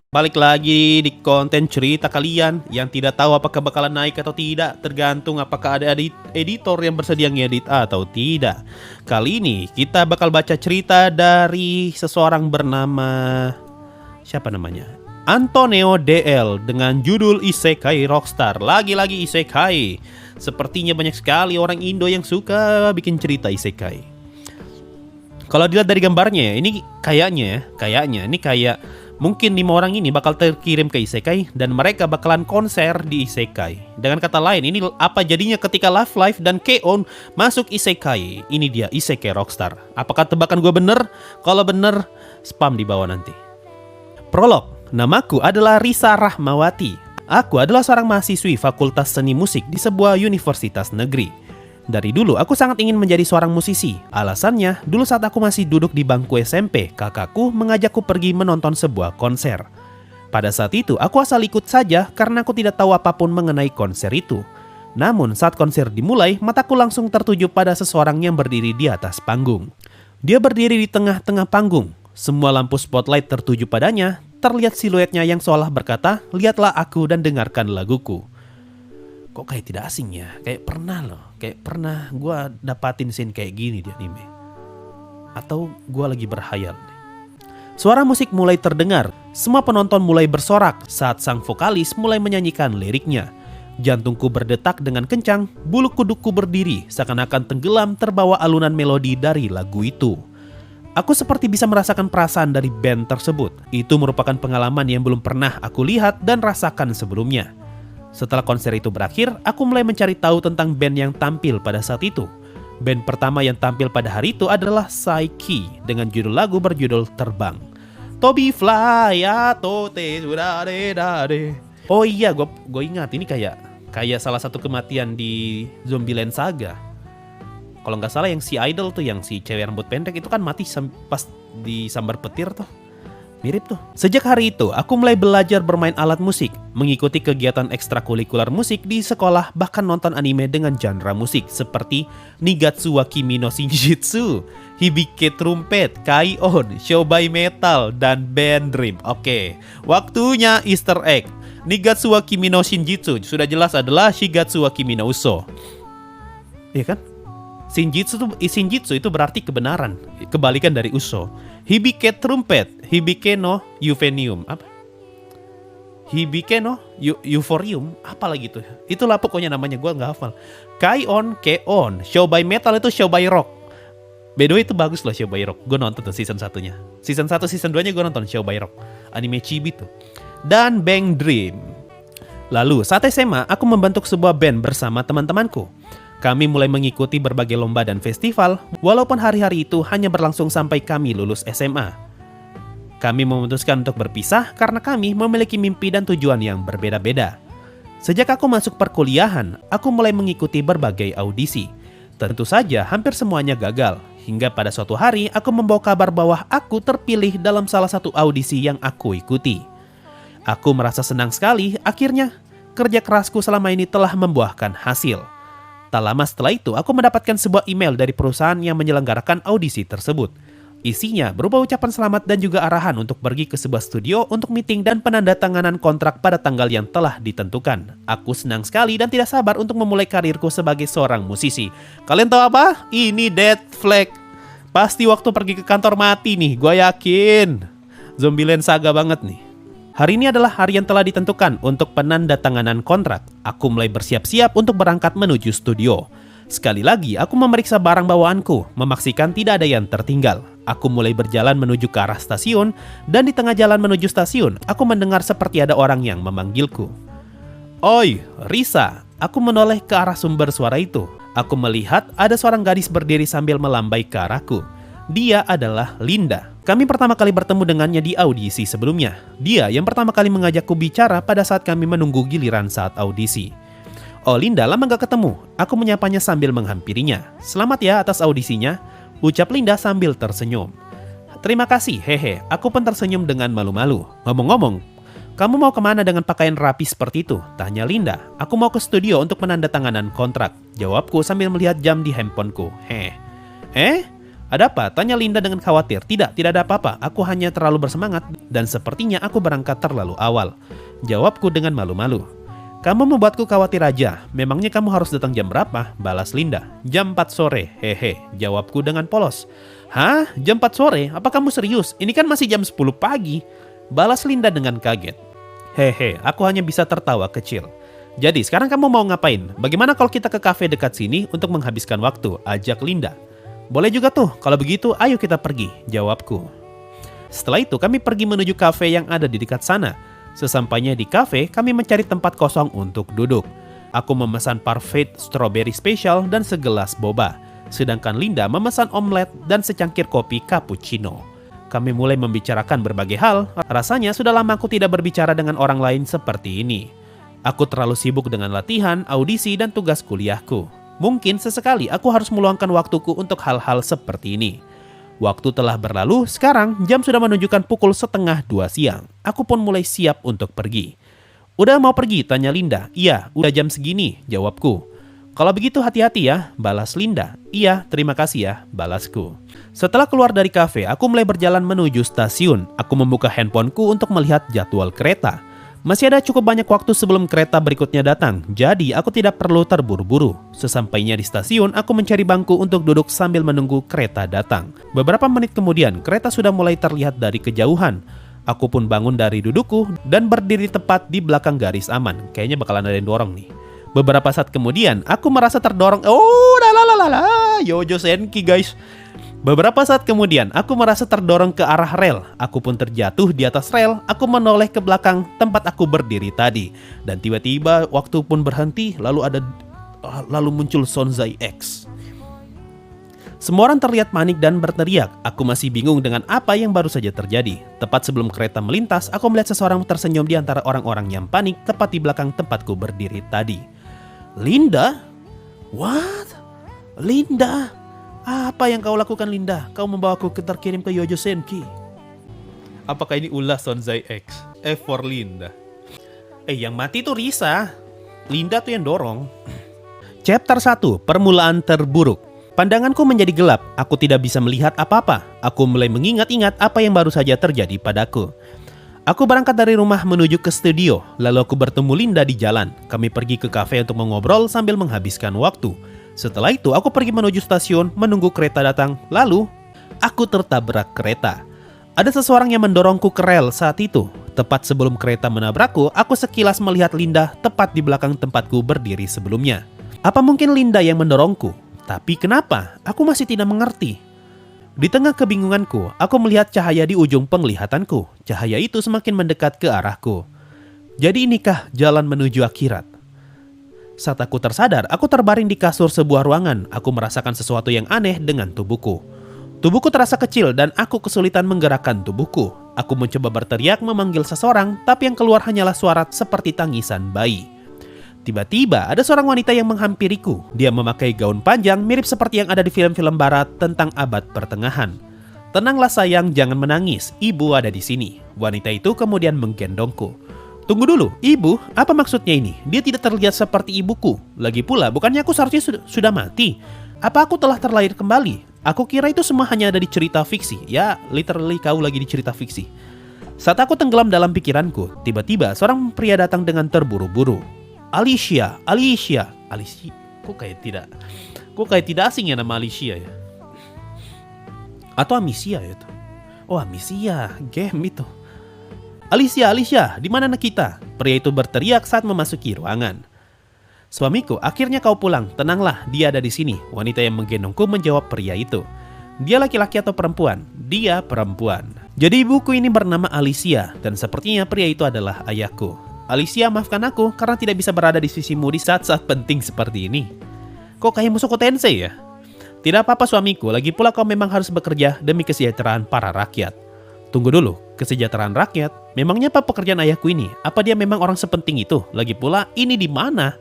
Balik lagi di konten cerita kalian yang tidak tahu apakah bakalan naik atau tidak, tergantung apakah ada editor yang bersedia ngedit atau tidak. Kali ini kita bakal baca cerita dari seseorang bernama siapa namanya? Antonio DL dengan judul Isekai Rockstar. Lagi-lagi Isekai. Sepertinya banyak sekali orang Indo yang suka bikin cerita Isekai. Kalau dilihat dari gambarnya, ini kayaknya ini kayak mungkin 5 orang ini bakal terkirim ke Isekai dan mereka bakalan konser di Isekai. Dengan kata lain, ini apa jadinya ketika Love Live dan K-On masuk Isekai. Ini dia Isekai Rockstar. Apakah tebakan gue bener? Kalau bener, spam di bawah nanti. Prolog. Namaku adalah Risa Rahmawati. Aku adalah seorang mahasiswi Fakultas Seni Musik di sebuah universitas negeri. Dari dulu aku sangat ingin menjadi seorang musisi. Alasannya, dulu saat aku masih duduk di bangku SMP, kakakku mengajakku pergi menonton sebuah konser. Pada saat itu, aku asal ikut saja karena aku tidak tahu apapun mengenai konser itu. Namun, saat konser dimulai, mataku langsung tertuju pada seseorang yang berdiri di atas panggung. Dia berdiri di tengah-tengah panggung. Semua lampu spotlight tertuju padanya, terlihat siluetnya yang seolah berkata, "Lihatlah aku dan dengarkan laguku." Kok kayak tidak asing ya? Kayak pernah loh. Kayak pernah gue dapatin scene kayak gini di anime. Atau gue lagi berhayal. Suara musik mulai terdengar. Semua penonton mulai bersorak saat sang vokalis mulai menyanyikan liriknya. Jantungku berdetak dengan kencang. Bulu kudukku berdiri seakan-akan tenggelam terbawa alunan melodi dari lagu itu. Aku seperti bisa merasakan perasaan dari band tersebut. Itu merupakan pengalaman yang belum pernah aku lihat dan rasakan sebelumnya. Setelah konser itu berakhir, aku mulai mencari tahu tentang band yang tampil pada saat itu. Band pertama yang tampil pada hari itu adalah Saiki dengan judul lagu berjudul Terbang. Tobi fly ya tote surare dare. Oh iya, gue ingat ini kayak salah satu kematian di Zombieland Saga. Kalau nggak salah yang si idol tuh, yang si cewek rambut pendek itu kan mati pas disambar petir tuh. Mirip tuh. Sejak hari itu, aku mulai belajar bermain alat musik, mengikuti kegiatan ekstrakurikuler musik di sekolah, bahkan nonton anime dengan genre musik seperti Nigatsu wa Kimi no Shinjitsu, Hibike Trumpet, Kai-On, Shobai Metal, dan Band Dream. Oke, waktunya Easter egg. Nigatsu wa Kimi no Shinjitsu sudah jelas adalah Shigatsu wa Kimi no Uso. Iya kan? Shinjitsu itu berarti kebenaran, kebalikan dari Uso. Hibike Trumpet, Hibike no Euphonium, apa? Hibike no Euphorium, apa lagi tuh? Itulah pokoknya namanya, gue nggak hafal. Kai-On, Ke-On, Shobai Metal itu Shobai Rock. By the way itu bagus loh Shobai Rock, gue nonton tuh season 1-nya. Season 1, season 2-nya gue nonton Shobai Rock, anime chibi tuh. Dan Bang Dream. Lalu saat SMA, aku membentuk sebuah band bersama teman-temanku. Kami mulai mengikuti berbagai lomba dan festival, walaupun hari-hari itu hanya berlangsung sampai kami lulus SMA. Kami memutuskan untuk berpisah karena kami memiliki mimpi dan tujuan yang berbeda-beda. Sejak aku masuk perkuliahan, aku mulai mengikuti berbagai audisi. Tentu saja hampir semuanya gagal, hingga pada suatu hari aku membawa kabar bahwa aku terpilih dalam salah satu audisi yang aku ikuti. Aku merasa senang sekali, akhirnya kerja kerasku selama ini telah membuahkan hasil. Tak lama setelah itu, aku mendapatkan sebuah email dari perusahaan yang menyelenggarakan audisi tersebut. Isinya berupa ucapan selamat dan juga arahan untuk pergi ke sebuah studio untuk meeting dan penandatanganan kontrak pada tanggal yang telah ditentukan. Aku senang sekali dan tidak sabar untuk memulai karirku sebagai seorang musisi. Kalian tahu apa? Ini Dead Flag. Pasti waktu pergi ke kantor mati nih, gue yakin. Zombieland Saga banget nih. Hari ini adalah hari yang telah ditentukan untuk penandatanganan kontrak. Aku mulai bersiap-siap untuk berangkat menuju studio. Sekali lagi, aku memeriksa barang bawaanku, memastikan tidak ada yang tertinggal. Aku mulai berjalan menuju ke arah stasiun, dan di tengah jalan menuju stasiun, aku mendengar seperti ada orang yang memanggilku. "Oi, Risa!" Aku menoleh ke arah sumber suara itu. Aku melihat ada seorang gadis berdiri sambil melambai ke arahku. Dia adalah Linda. Kami pertama kali bertemu dengannya di audisi sebelumnya. Dia yang pertama kali mengajakku bicara pada saat kami menunggu giliran saat audisi. "Oh Linda, lama gak ketemu." Aku menyapanya sambil menghampirinya. "Selamat ya atas audisinya," ucap Linda sambil tersenyum. "Terima kasih, hehe." Aku pun tersenyum dengan malu-malu. "Ngomong-ngomong, kamu mau kemana dengan pakaian rapi seperti itu?" tanya Linda. "Aku mau ke studio untuk penandatanganan kontrak," jawabku sambil melihat jam di handphoneku. Ada apa? Tanya Linda dengan khawatir. Tidak ada apa-apa. Aku hanya terlalu bersemangat dan sepertinya aku berangkat terlalu awal. Jawabku dengan malu-malu. Kamu membuatku khawatir aja. Memangnya kamu harus datang jam berapa? Balas Linda. Jam 4 sore. Hehe. Jawabku dengan polos. Hah? Jam 4 sore? Apa kamu serius? Ini kan masih jam 10 pagi. Balas Linda dengan kaget. Hehe, aku hanya bisa tertawa kecil. Jadi sekarang kamu mau ngapain? Bagaimana kalau kita ke kafe dekat sini untuk menghabiskan waktu? Ajak Linda. Boleh juga tuh, kalau begitu ayo kita pergi, jawabku. Setelah itu kami pergi menuju kafe yang ada di dekat sana. Sesampainya di kafe, kami mencari tempat kosong untuk duduk. Aku memesan parfait strawberry special dan segelas boba. Sedangkan Linda memesan omelet dan secangkir kopi cappuccino. Kami mulai membicarakan berbagai hal. Rasanya sudah lama aku tidak berbicara dengan orang lain seperti ini. Aku terlalu sibuk dengan latihan, audisi, dan tugas kuliahku. Mungkin sesekali aku harus meluangkan waktuku untuk hal-hal seperti ini. Waktu telah berlalu, sekarang jam sudah menunjukkan pukul 1:30 siang. Aku pun mulai siap untuk pergi. Udah mau pergi? Tanya Linda. Iya, udah jam segini, jawabku. Kalau begitu hati-hati ya, balas Linda. Iya, terima kasih ya, balasku. Setelah keluar dari kafe, aku mulai berjalan menuju stasiun. Aku membuka handphoneku untuk melihat jadwal kereta. Masih ada cukup banyak waktu sebelum kereta berikutnya datang, jadi aku tidak perlu terburu-buru. Sesampainya di stasiun, aku mencari bangku untuk duduk sambil menunggu kereta datang. Beberapa menit kemudian, kereta sudah mulai terlihat dari kejauhan. Aku pun bangun dari dudukku dan berdiri tepat di belakang garis aman. Kayaknya bakalan ada yang dorong nih. Beberapa saat kemudian, aku merasa terdorong. Yojo Senki guys. Beberapa saat kemudian, aku merasa terdorong ke arah rel. Aku pun terjatuh di atas rel. Aku menoleh ke belakang tempat aku berdiri tadi. Dan tiba-tiba waktu pun berhenti. Lalu muncul Sonzai X. Semua orang terlihat panik dan berteriak. Aku masih bingung dengan apa yang baru saja terjadi. Tepat sebelum kereta melintas, aku melihat seseorang tersenyum di antara orang-orang yang panik tepat di belakang tempatku berdiri tadi. Linda? What? Linda? Apa yang kau lakukan, Linda? Kau membawaku terkirim ke Yojo Senki. Apakah ini ulah Sonzai X? F for Linda. Yang mati tuh Risa. Linda tuh yang dorong. Chapter 1, Permulaan Terburuk. Pandanganku menjadi gelap. Aku tidak bisa melihat apa-apa. Aku mulai mengingat-ingat apa yang baru saja terjadi padaku. Aku berangkat dari rumah menuju ke studio. Lalu aku bertemu Linda di jalan. Kami pergi ke kafe untuk mengobrol sambil menghabiskan waktu. Setelah itu, aku pergi menuju stasiun, menunggu kereta datang. Lalu, aku tertabrak kereta. Ada seseorang yang mendorongku ke rel saat itu. Tepat sebelum kereta menabrakku, aku sekilas melihat Linda tepat di belakang tempatku berdiri sebelumnya. Apa mungkin Linda yang mendorongku? Tapi kenapa? Aku masih tidak mengerti. Di tengah kebingunganku, aku melihat cahaya di ujung penglihatanku. Cahaya itu semakin mendekat ke arahku. Jadi inikah jalan menuju akhirat? Saat aku tersadar, aku terbaring di kasur sebuah ruangan. Aku merasakan sesuatu yang aneh dengan tubuhku. Tubuhku terasa kecil dan aku kesulitan menggerakkan tubuhku. Aku mencoba berteriak memanggil seseorang, tapi yang keluar hanyalah suara seperti tangisan bayi. Tiba-tiba ada seorang wanita yang menghampiriku. Dia memakai gaun panjang mirip seperti yang ada di film-film barat tentang abad pertengahan. Tenanglah sayang, jangan menangis. Ibu ada di sini. Wanita itu kemudian menggendongku. Tunggu dulu, ibu, apa maksudnya ini? Dia tidak terlihat seperti ibuku. Lagi pula, bukannya aku seharusnya sudah mati? Apa aku telah terlahir kembali? Aku kira itu semua hanya ada di cerita fiksi. Ya, literally kau lagi di cerita fiksi. Saat aku tenggelam dalam pikiranku, tiba-tiba seorang pria datang dengan terburu-buru. Alicia. Kok kayak tidak asing ya nama Alicia ya? Atau Amicia ya itu? Oh, Amicia, game itu. Alicia, di mana kita? Pria itu berteriak saat memasuki ruangan. Suamiku, akhirnya kau pulang. Tenanglah, dia ada di sini. Wanita yang menggendongku menjawab pria itu. Dia laki-laki atau perempuan? Dia perempuan. Jadi ibuku ini bernama Alicia, dan sepertinya pria itu adalah ayahku. Alicia, maafkan aku karena tidak bisa berada di sisimu di saat-saat penting seperti ini. Kok kayak Mushoku Tensei ya? Tidak apa-apa suamiku, lagi pula kau memang harus bekerja demi kesejahteraan para rakyat. Tunggu dulu, kesejahteraan rakyat? Memangnya apa pekerjaan ayahku ini? Apa dia memang orang sepenting itu? Lagi pula, ini di mana?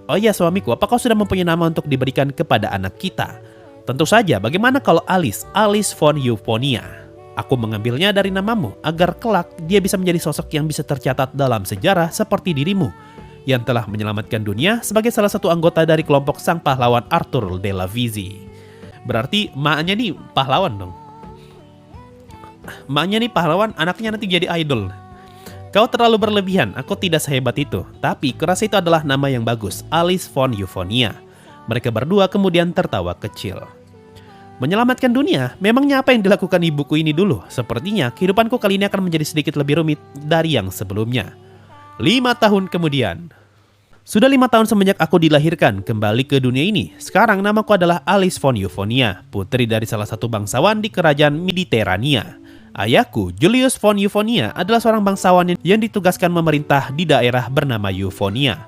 Oh iya suamiku, apa kau sudah mempunyai nama untuk diberikan kepada anak kita? Tentu saja, bagaimana kalau Alice von Euphonia? Aku mengambilnya dari namamu, agar kelak dia bisa menjadi sosok yang bisa tercatat dalam sejarah seperti dirimu, yang telah menyelamatkan dunia sebagai salah satu anggota dari kelompok sang pahlawan Arthur de la Visi. Berarti maknya nih pahlawan dong. Maknya nih pahlawan, anaknya nanti jadi idol. Kau terlalu berlebihan, aku tidak sehebat itu. Tapi kurasa itu adalah nama yang bagus, Alice von Euphonia. Mereka berdua kemudian tertawa kecil. Menyelamatkan dunia, memangnya apa yang dilakukan ibuku ini dulu? Sepertinya kehidupanku kali ini akan menjadi sedikit lebih rumit dari yang sebelumnya. 5 tahun kemudian. Sudah 5 tahun semenjak aku dilahirkan kembali ke dunia ini. Sekarang namaku adalah Alice von Euphonia, putri dari salah satu bangsawan di kerajaan Mediterania. Ayahku, Julius von Euphonia, adalah seorang bangsawan yang ditugaskan memerintah di daerah bernama Euphonia.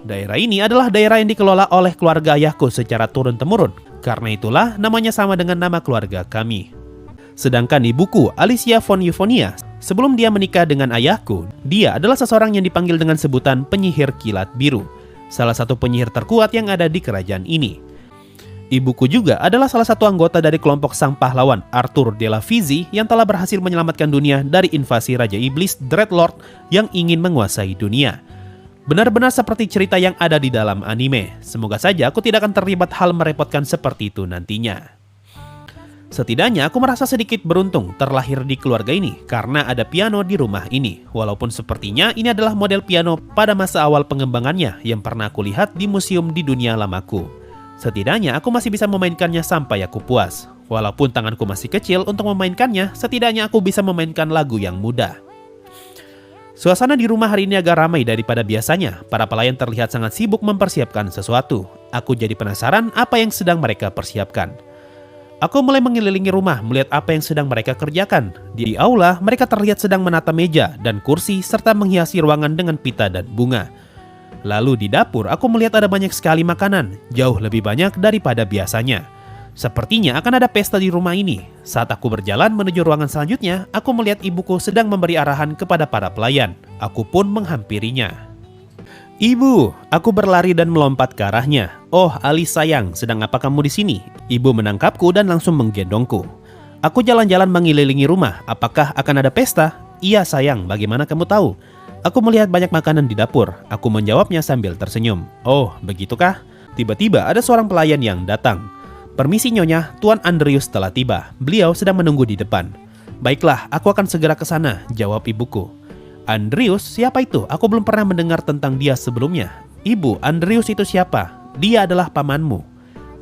Daerah ini adalah daerah yang dikelola oleh keluarga ayahku secara turun-temurun. Karena itulah namanya sama dengan nama keluarga kami. Sedangkan ibuku, Alicia von Euphonia, sebelum dia menikah dengan ayahku, dia adalah seseorang yang dipanggil dengan sebutan penyihir kilat biru, salah satu penyihir terkuat yang ada di kerajaan ini. Ibuku juga adalah salah satu anggota dari kelompok sang pahlawan Arthur de la Visi yang telah berhasil menyelamatkan dunia dari invasi Raja Iblis Dreadlord yang ingin menguasai dunia. Benar-benar seperti cerita yang ada di dalam anime. Semoga saja aku tidak akan terlibat hal merepotkan seperti itu nantinya. Setidaknya aku merasa sedikit beruntung terlahir di keluarga ini karena ada piano di rumah ini. Walaupun sepertinya ini adalah model piano pada masa awal pengembangannya yang pernah aku lihat di museum di dunia lamaku. Setidaknya aku masih bisa memainkannya sampai aku puas. Walaupun tanganku masih kecil untuk memainkannya, setidaknya aku bisa memainkan lagu yang mudah. Suasana di rumah hari ini agak ramai daripada biasanya. Para pelayan terlihat sangat sibuk mempersiapkan sesuatu. Aku jadi penasaran apa yang sedang mereka persiapkan. Aku mulai mengelilingi rumah melihat apa yang sedang mereka kerjakan. Di aula, mereka terlihat sedang menata meja dan kursi serta menghiasi ruangan dengan pita dan bunga. Lalu di dapur, aku melihat ada banyak sekali makanan, jauh lebih banyak daripada biasanya. Sepertinya akan ada pesta di rumah ini. Saat aku berjalan menuju ruangan selanjutnya, aku melihat ibuku sedang memberi arahan kepada para pelayan. Aku pun menghampirinya. Ibu, aku berlari dan melompat ke arahnya. Oh, Alice sayang, sedang apa kamu di sini? Ibu menangkapku dan langsung menggendongku. Aku jalan-jalan mengelilingi rumah. Apakah akan ada pesta? Iya sayang, bagaimana kamu tahu? Aku melihat banyak makanan di dapur. Aku menjawabnya sambil tersenyum. Oh, begitukah? Tiba-tiba ada seorang pelayan yang datang. Permisi nyonya, Tuan Andrews telah tiba. Beliau sedang menunggu di depan. Baiklah, aku akan segera ke sana, jawab ibuku. Andrews, siapa itu? Aku belum pernah mendengar tentang dia sebelumnya. Ibu, Andrews itu siapa? Dia adalah pamanmu.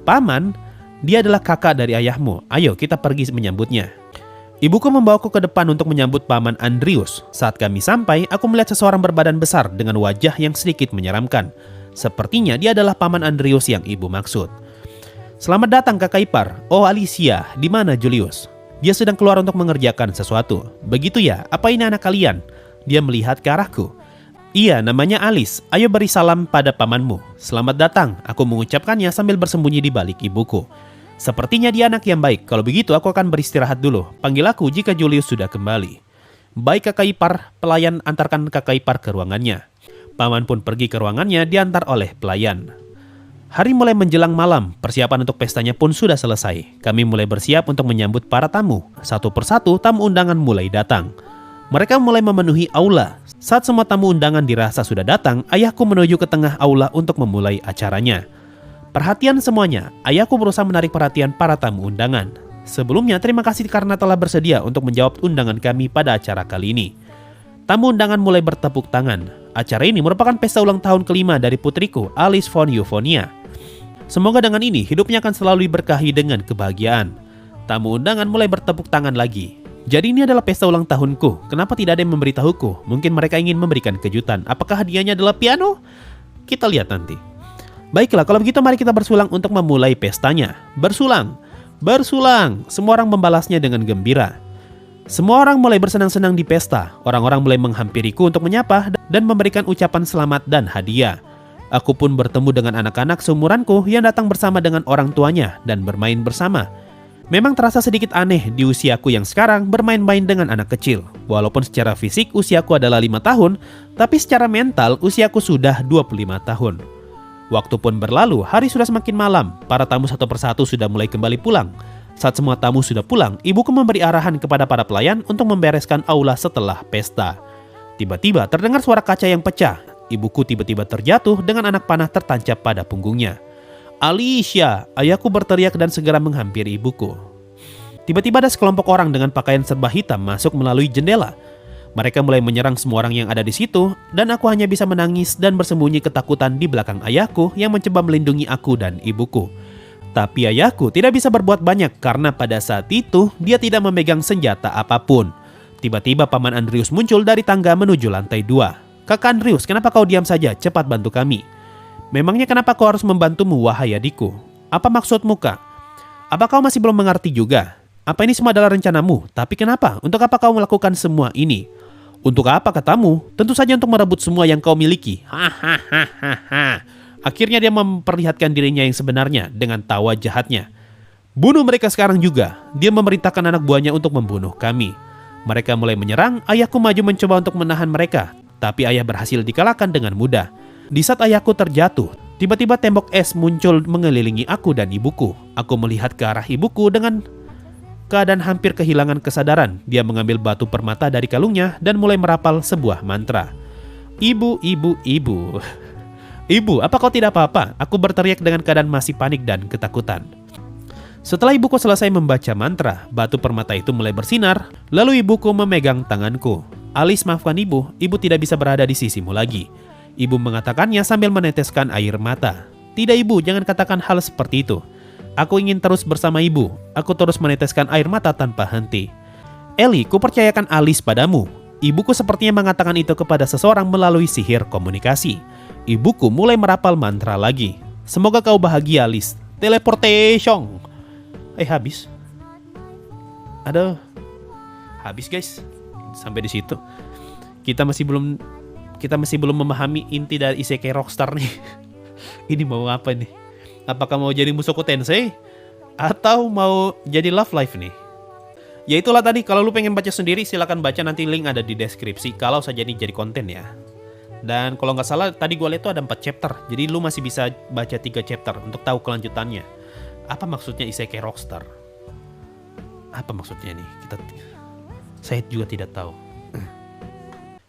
Paman? Dia adalah kakak dari ayahmu. Ayo kita pergi menyambutnya. Ibuku membawaku ke depan untuk menyambut paman Andrews. Saat kami sampai, aku melihat seseorang berbadan besar dengan wajah yang sedikit menyeramkan. Sepertinya dia adalah paman Andrews yang ibu maksud. Selamat datang kakak ipar. Oh Alicia, di mana Julius? Dia sedang keluar untuk mengerjakan sesuatu. Begitu ya, apa ini anak kalian? Dia melihat ke arahku. Iya, namanya Alice. Ayo beri salam pada pamanmu. Selamat datang, aku mengucapkannya sambil bersembunyi di balik ibuku. Sepertinya dia anak yang baik. Kalau begitu aku akan beristirahat dulu. Panggil aku jika Julius sudah kembali. Baik kakak ipar, pelayan antarkan kakak ipar ke ruangannya. Paman pun pergi ke ruangannya diantar oleh pelayan. Hari mulai menjelang malam, persiapan untuk pestanya pun sudah selesai. Kami mulai bersiap untuk menyambut para tamu. Satu persatu tamu undangan mulai datang. Mereka mulai memenuhi aula. Saat semua tamu undangan dirasa sudah datang, ayahku menuju ke tengah aula untuk memulai acaranya. Perhatian semuanya, ayahku berusaha menarik perhatian para tamu undangan. Sebelumnya, terima kasih karena telah bersedia untuk menjawab undangan kami pada acara kali ini. Tamu undangan mulai bertepuk tangan. Acara ini merupakan pesta ulang tahun kelima dari putriku, Alice von Euphonia. Semoga dengan ini hidupnya akan selalu diberkahi dengan kebahagiaan. Tamu undangan mulai bertepuk tangan lagi. Jadi ini adalah pesta ulang tahunku. Kenapa tidak ada yang memberitahuku? Mungkin mereka ingin memberikan kejutan. Apakah hadiahnya adalah piano? Kita lihat nanti. Baiklah, kalau begitu mari kita bersulang untuk memulai pestanya. Bersulang. Bersulang. Semua orang membalasnya dengan gembira. Semua orang mulai bersenang-senang di pesta. Orang-orang mulai menghampiriku untuk menyapa dan memberikan ucapan selamat dan hadiah. Aku pun bertemu dengan anak-anak seumuranku yang datang bersama dengan orang tuanya dan bermain bersama. Memang terasa sedikit aneh di usiaku yang sekarang bermain-main dengan anak kecil. Walaupun secara fisik usiaku adalah 5 tahun, tapi secara mental usiaku sudah 25 tahun. Waktu pun berlalu, hari sudah semakin malam. Para tamu satu persatu sudah mulai kembali pulang. Saat semua tamu sudah pulang, ibuku memberi arahan kepada para pelayan untuk membereskan aula setelah pesta. Tiba-tiba terdengar suara kaca yang pecah. Ibuku tiba-tiba terjatuh dengan anak panah tertancap pada punggungnya. Alicia, ayahku berteriak dan segera menghampiri ibuku. Tiba-tiba ada sekelompok orang dengan pakaian serba hitam masuk melalui jendela. Mereka mulai menyerang semua orang yang ada di situ, dan aku hanya bisa menangis dan bersembunyi ketakutan di belakang ayahku yang mencoba melindungi aku dan ibuku. Tapi ayahku tidak bisa berbuat banyak karena pada saat itu dia tidak memegang senjata apapun. Tiba-tiba Paman Andrius muncul dari tangga menuju lantai 2. Kakak Andrius, kenapa kau diam saja? Cepat bantu kami. Memangnya kenapa kau harus membantumu, wahai adikku? Apa maksudmu, Kak? Apa kau masih belum mengerti juga? Apa ini semua adalah rencanamu? Tapi kenapa? Untuk apa kau melakukan semua ini? Untuk apa katamu? Tentu saja untuk merebut semua yang kau miliki. Hahaha. Akhirnya dia memperlihatkan dirinya yang sebenarnya dengan tawa jahatnya. Bunuh mereka sekarang juga. Dia memerintahkan anak buahnya untuk membunuh kami. Mereka mulai menyerang, ayahku maju mencoba untuk menahan mereka. Tapi ayah berhasil dikalahkan dengan mudah. Di saat ayahku terjatuh, tiba-tiba tembok es muncul mengelilingi aku dan ibuku. Aku melihat ke arah ibuku dengan keadaan hampir kehilangan kesadaran. Dia mengambil batu permata dari kalungnya dan mulai merapal sebuah mantra. Ibu, ibu, ibu. Ibu, apa kau tidak apa-apa? Aku berteriak dengan keadaan masih panik dan ketakutan. Setelah ibuku selesai membaca mantra, batu permata itu mulai bersinar, lalu ibuku memegang tanganku. Alice, maafkan ibu, ibu tidak bisa berada di sisimu lagi. Ibu mengatakannya sambil meneteskan air mata. Tidak ibu, jangan katakan hal seperti itu. Aku ingin terus bersama ibu. Aku terus meneteskan air mata tanpa henti. Ellie, kupercayakan Alice padamu. Ibuku sepertinya mengatakan itu kepada seseorang melalui sihir komunikasi. Ibuku mulai merapal mantra lagi. Semoga kau bahagia, Alice. Teleportation. Habis. Aduh. Habis, guys. Sampai di situ. Kita masih belum memahami inti dari Isekai Rockstar nih. Ini mau apa nih? Apakah mau jadi Mushoku Tensei? Atau mau jadi Love Life nih? Ya itulah tadi, kalau lu pengen baca sendiri silakan baca, nanti link ada di deskripsi kalau saja ini jadi konten ya. Dan kalau nggak salah tadi gue lihat tuh ada 4 chapter. Jadi lu masih bisa baca 3 chapter untuk tahu kelanjutannya. Apa maksudnya Isekai Rockstar? Apa maksudnya nih? Saya juga tidak tahu.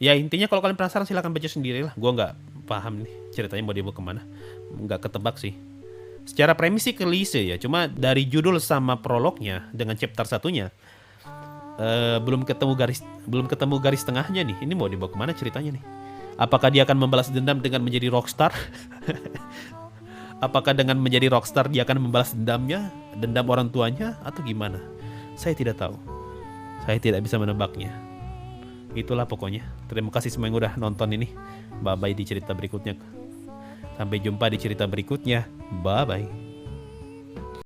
Ya intinya kalau kalian penasaran silahkan baca sendiri lah. Gue nggak paham nih ceritanya mau dibawa kemana. Nggak ketebak sih. Secara premis sih klise ya. Cuma dari judul sama prolognya dengan chapter satunya belum ketemu garis tengahnya nih. Ini mau dibawa kemana ceritanya nih? Apakah dia akan membalas dendam dengan menjadi rockstar? Apakah dengan menjadi rockstar dia akan membalas dendamnya, dendam orang tuanya, atau gimana? Saya tidak tahu. Saya tidak bisa menebaknya. Itulah pokoknya. Terima kasih semua yang udah nonton ini. Bye-bye di cerita berikutnya. Sampai jumpa di cerita berikutnya. Bye-bye.